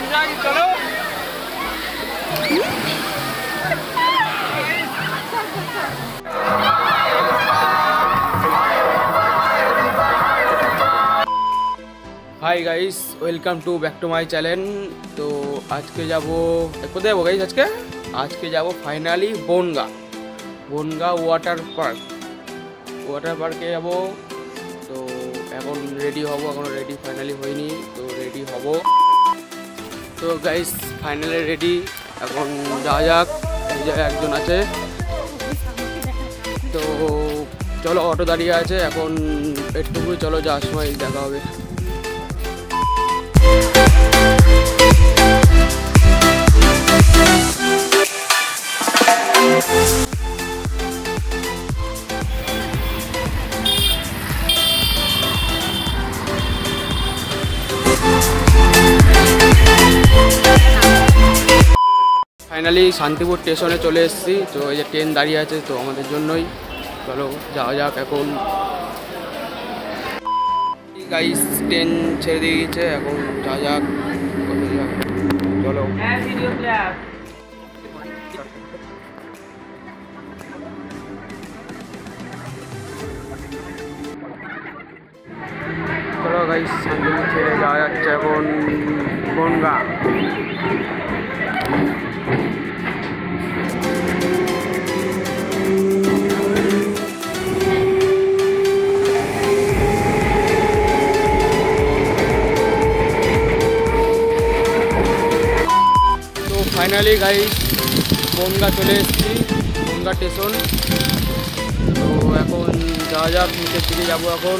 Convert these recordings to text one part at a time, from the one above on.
Hi guys, welcome to back to my channel. तो आज के जाबो कोথায় যাব गाइस? आज के जाबो फाइनली বনগা ওয়াটার পার্কে যাব। তো এখন রেডি হব, এখনো রেডি ফাইনালি হয়নি, তো রেডি হব। তো গাইস ফাইনালি রেডি, এখন যাওয়া যাক। এই যে একজন আছে, তো চলো অটো দাঁড়িয়ে আছে এখন, একটুকু চলো যাওয়ার সময় দেখা হবে। ফাইনালি শান্তিপুর স্টেশনে চলে এসেছি। তো এই যে ট্রেন দাঁড়িয়ে আছে, তো আমাদের জন্যই। চলো যাওয়া যাক এখন। গাইস ট্রেন ছেড়ে দিয়ে গেছে, এখন যাওয়া যাক কোথায় যাক। চলো চলো গাইস, শান্তিপুর ছেড়ে যাওয়া যাচ্ছে এখন বনগা। ফাইনালি গাইস বনগা চলে এসেছি, বনগা স্টেশন। তো এখন যাওয়া যাক, নিচের দিকে যাবো এখন।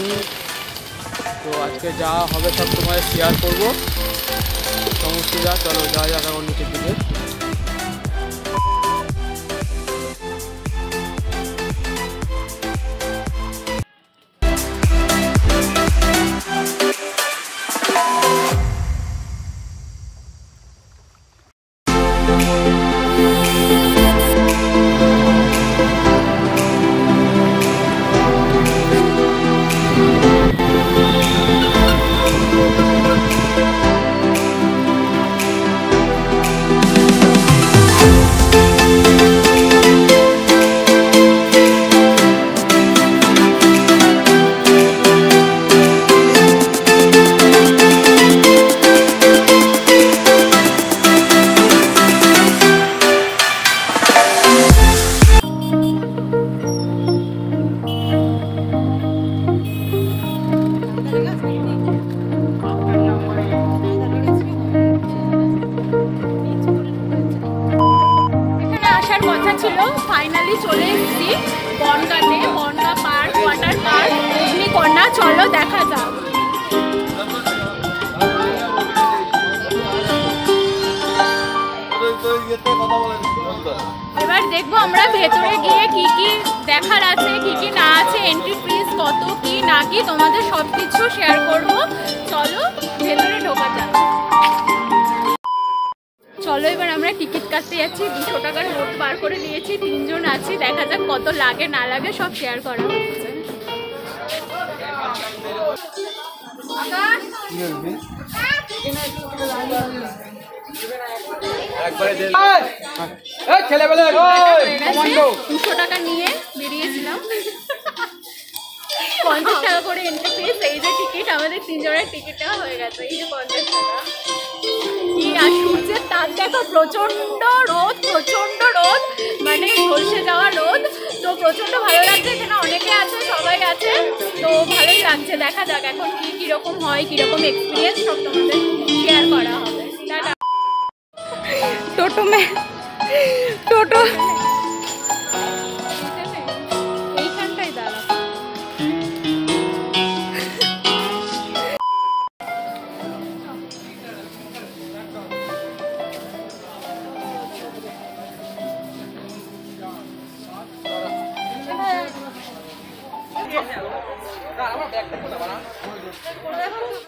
তো আজকে যা হবে সব তোমায় শেয়ার করবো সমস্ত যা। চলো যাওয়া যাক এখন নিচের দিকে। ফাইনালি চলে এসেছি বনগাতে, বনগা পার্ক, ওয়াটার পার্ক, রজনীকন্যা। চলো দেখা যাক। এবার দেখবো আমরা ভেতরে গিয়ে কি কি দেখার আছে, কি কি না আছে, এন্ট্রি ফিস কত, কি না কি, তোমাদের সব কিছু শেয়ার করবো। চলো ভেতরে ঢোকা যাক। চলো এবার আমরা টিকিট কাটতে যাচ্ছি। 200 টাকার নোট বার করে দিয়েছি, 3 জন আছি। দেখা যাক কত লাগে না লাগে, সব শেয়ার করা হচ্ছে। দুশো টাকা নিয়ে বেরিয়েছিলাম, 50 টাকা করে এন্ট্রি ফিস। এই যে টিকিট, আমাদের 3 জনের টিকিটটা হয়ে গেছে। এই যে 50 টাকা। আর সূর্যের তাপ দেখো, প্রচন্ড রোদ, মানে ঝলসে যাওয়া রোদ। তো প্রচন্ড ভালো লাগছে, এখানে অনেকে আছে, সবাই আছে, তো ভালোই লাগছে। দেখা যাক এখন কিরকম হয়, কিরকম এক্সপিরিয়েন্স, সব তোমাদের শেয়ার করা হবে। টোটো এইখানটাই দাঁড়া।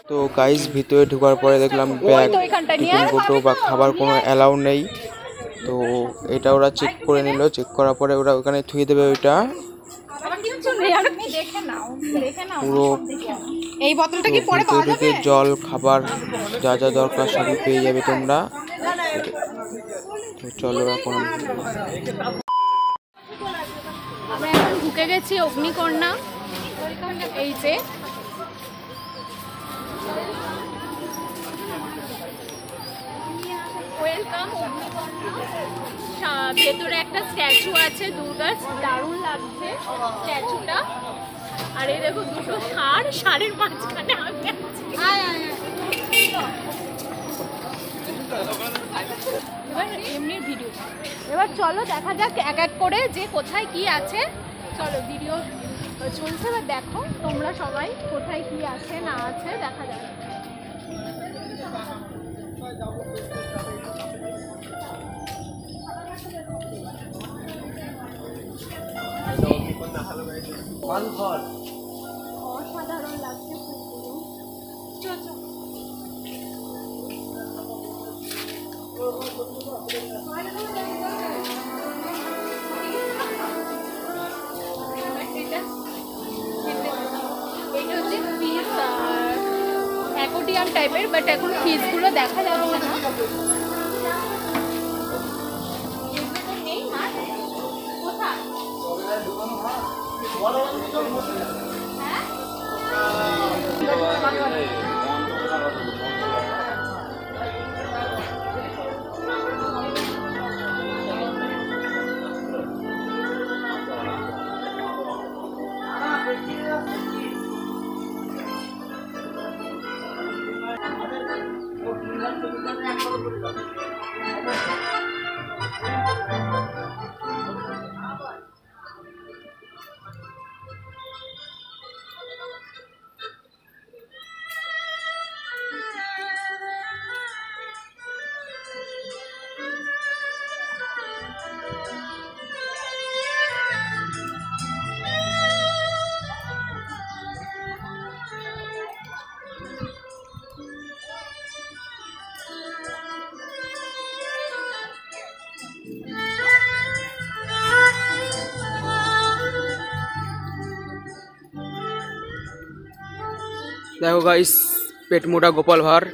তো গাইস ভিতরে ঢোকার পরে দেখলাম ব্যাগ, টিফিন কৌটো বা খাবার কোনো অ্যালাউ নেই। তো এটা ওরা চেক করে নিল, চেক করার পরে ওরা ওখানে থুয়ে দেবে। ওইটা পুরো এই বোতলটা কি পরে পাওয়া যাবে? জল খাবার যা যা দরকার সবই পেয়ে যাবে তোমরা। তো চলো এখন আমরা এখন ঢুকে গেছি অগ্নিকন্যা। এই যে ওয়েলকাম অগ্নিকন্যা। ভেতরে একটা স্ট্যাচু আছে দুর্গার, দারুণ লাগছে স্ট্যাচুটা। আর এই দেখো দুটো ষাঁড়ের মাঝখানে আমি আছি। এবার এমনি ভিডিও, এবার চলো দেখা যাক এক এক করে যে কোথায় কি আছে। চলো ভিডিও চলছে, এবার দেখো তোমরা সবাই কোথায় কি আছে না আছে দেখা যাক। অসাধারণ লাগছে ফুলগুলো। এটা হচ্ছে ফিস অ্যাকোডিয়াম টাইপের, বাট এখন ফিসগুলো দেখা যাচ্ছে না। নেই মাছ কোথায়? হ্যাঁ দেখো গাইস, পেট মোটা গোপাল ভাঁড়।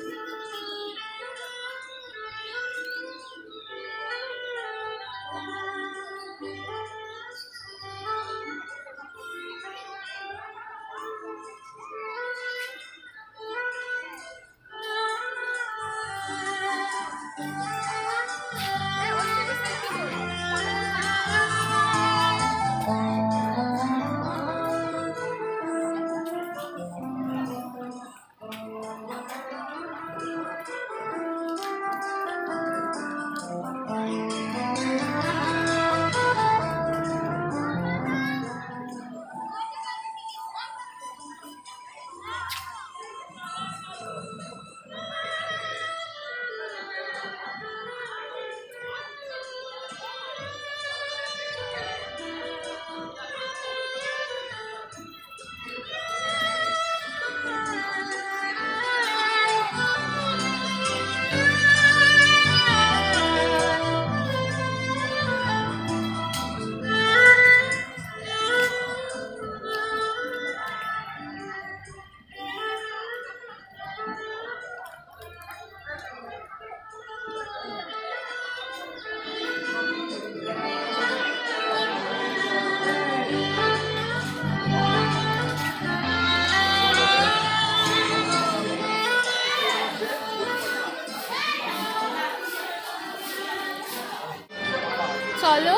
চলো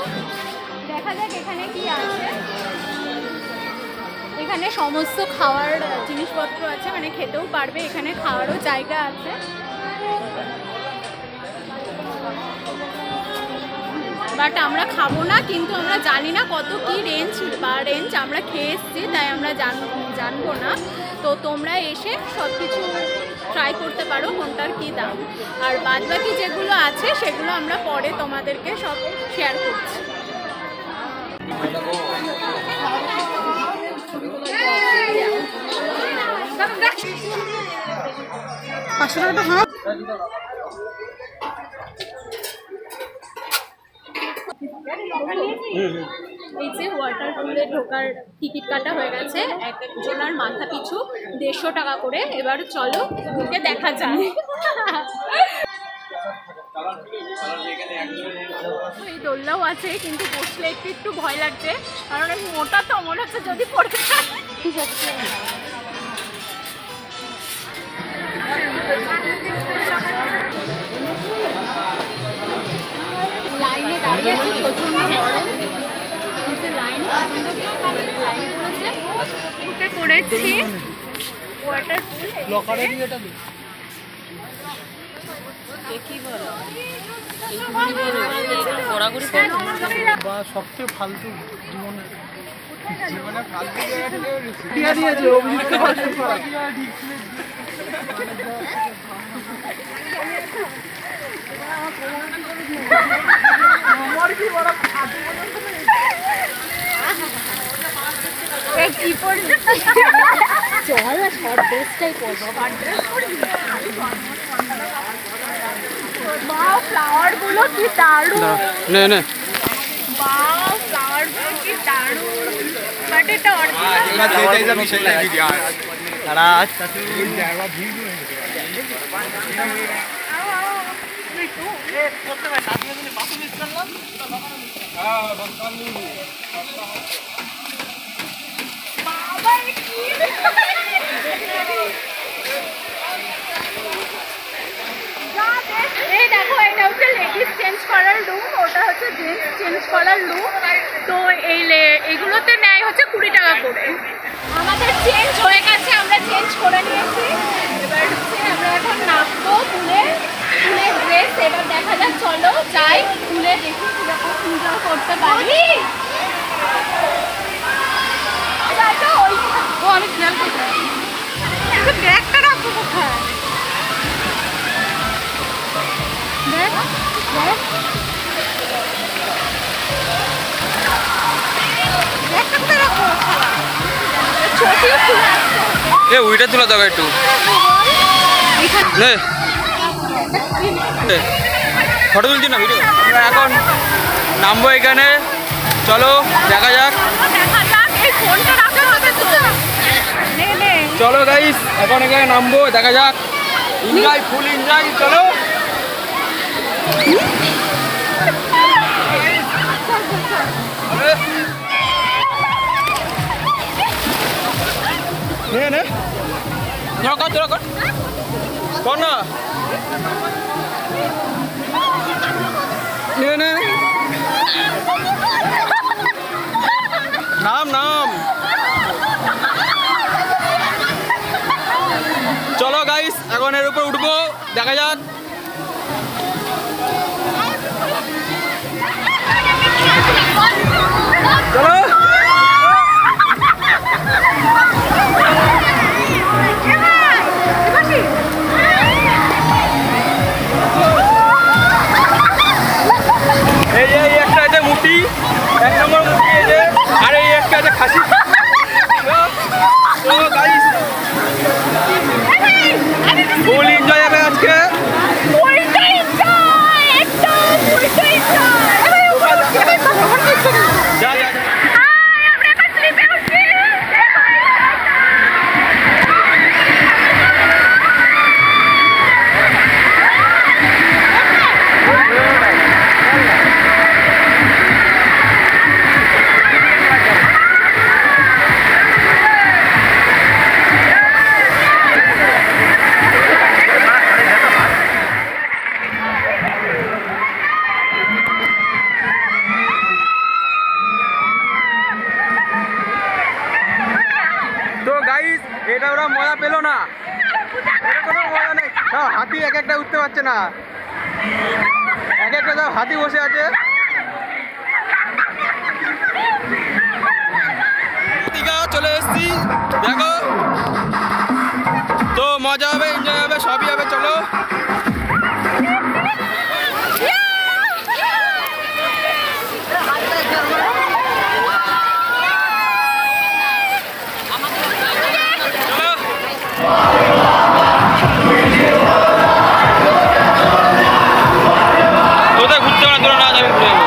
দেখা যাক এখানে কি আছে। এখানে সমস্ত খাওয়ার জিনিসপত্র আছে, মানে খেতেও পারবে, এখানে খাওয়ারও জায়গা আছে। বাট আমরা খাবো না, কিন্তু আমরা জানি না কত কি রেঞ্জ আমরা খেয়ে এসছি, তাই আমরা জানবো না। তো তোমরা এসে সব কিছু ট্রাই করতে পারো কোনটার কী দাম। আর বাদ বাকি যেগুলো আছে সেগুলো আমরা পরে তোমাদেরকে সব শেয়ার করছি। এই যে ওয়াটার পুলে ঢোকার টিকিট কাটা হয়ে গেছে, এক একজনের মাথা পিছু 150 টাকা করে। এবার চলো ঢুকে দেখা যায়। এই দোলনাও আছে, কিন্তু বসলে একটু ভয় লাগছে, কারণ আমি মোটা তো, মনে হচ্ছে যদি পড়ে যায়। লাইনে দাঁড়িয়ে আছে, প্রচন্ড গরম, লাইন পড়েছে, উঠে পড়েছি ওয়াটার পুল। সবচেয়ে ফালতু জীবনে ফালতু ফ্লাওয়ার গুলো কি দারুণ, নে ফ্লাওয়ার গুলো কি দারুণ, বাট এটা এই দেখো, এটা হচ্ছে লেডিস চেঞ্জ করার রুম, ওটা হচ্ছে জেন্টস চেঞ্জ করার রুম। তো এইগুলোতে নেয় হচ্ছে 20 টাকা করে। আমাদের চেঞ্জ হয়ে গেছে, আমরা চেঞ্জ করে নিয়েছি। এবার হচ্ছে আমরা এখন নামবো পুলে, পুলের ড্রেস এবার দেখা যাক, চলো যাই পুলে, দেখি কিরকম এনজয় করতে পারি। আমি খেয়াল করতে ব্যাগটা রাখবো কোথায়, ওইটা তুলে দাও একটু, ফটো তুলছি না ভিডিও। আমরা এখন নামবো এখানে, চলো দেখা যাক। চলো গাইস, এখন এখানে নামবো, দেখা যাক। এনজয়, ফুল এনজয়, চলো। নে কর না, নাম। চলো গাইস, এখন এর উপর উঠবো, দেখা যাক। চলো এই একটা আছে মুটি, 1 নম্বর মুটি আছে, আর এই একটা আছে খাসি। ফুল এনজয় হবে আজকে। এটা ওরা মজা পেল না, কোনো মজা নেই। হাতি এক একটা উঠতে পারছে না, এক একটা সব হাতি বসে আছে। দীঘা চলে এসছি, দেখো তো মজা হবে, এনজয় হবে, সবই হবে। চলো তোদের ঘুরতে পারা, তোরা না যাবে ঘুরে যাবে।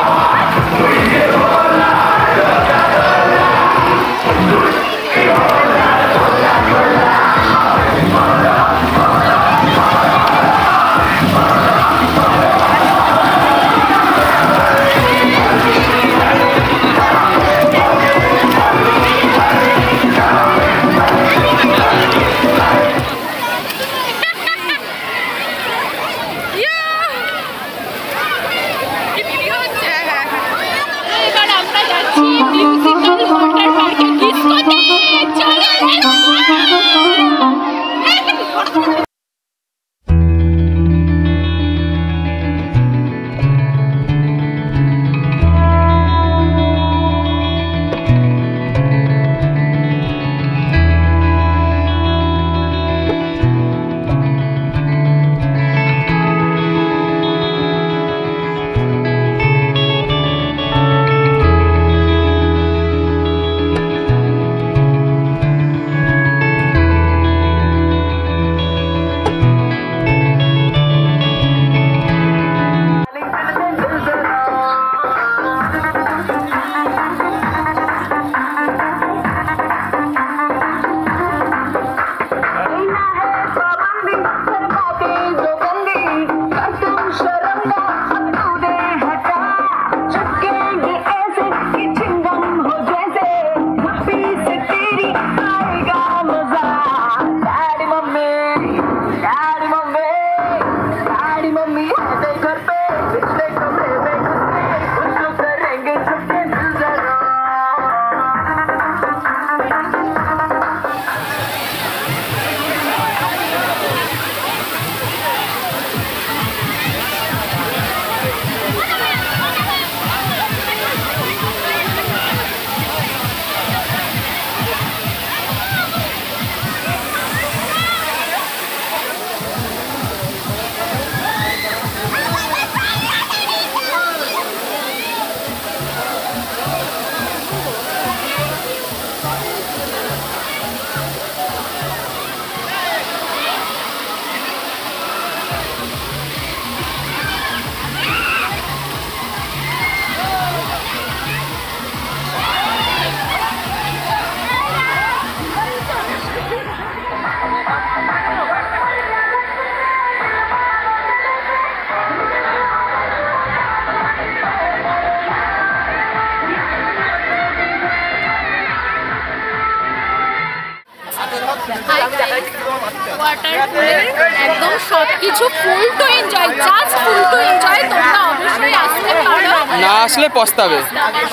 ওয়াটারফলের একদম সবকিছু full to enjoy, just full to enjoy. তোমরা অবশ্যই আসতে পারো, না আসলে পস্তাবে।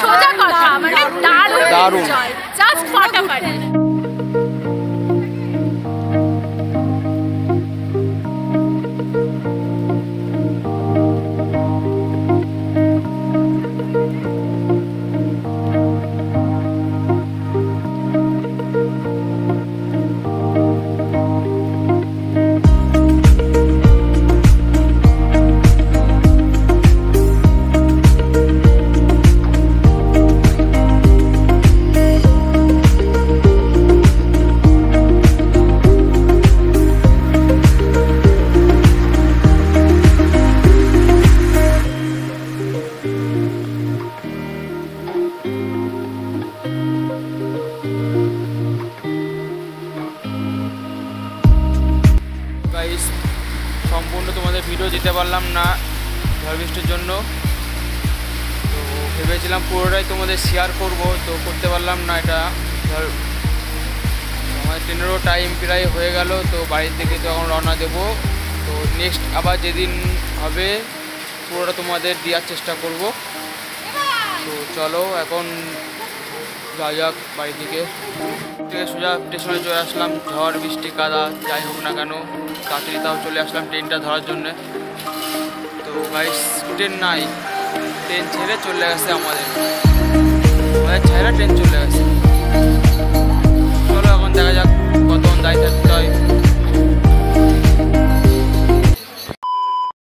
সোজা কথা, মানে দারুণ দারুণ, জাস্ট ফাটাফাটি। সম্পূর্ণ তোমাদের ভিডিও দিতে পারলাম না ঝড় বৃষ্টির জন্য, তো ভেবেছিলাম পুরোটাই তোমাদের শেয়ার করব, তো করতে পারলাম না। এটা আমাদের ট্রেনেরও টাইম প্রায় হয়ে গেল, তো বাড়ির থেকে তো এখন রওনা দেবো। তো নেক্সট আবার যেদিন হবে পুরোটা তোমাদের দেওয়ার চেষ্টা করব। তো চলো এখন যাওয়া যাক বাড়ি থেকে সোজা স্টেশনে চলে আসলাম। ঝড় বৃষ্টি কাদা যাই হোক না কেন তাড়াতাড়ি তাও চলে আসলাম ট্রেনটা ধরার জন্যে। তো গাইস ট্রেন নাই, ট্রেন ছেড়ে চলে গেছে আমাদের ছেড়ে ট্রেন চলে গেছে।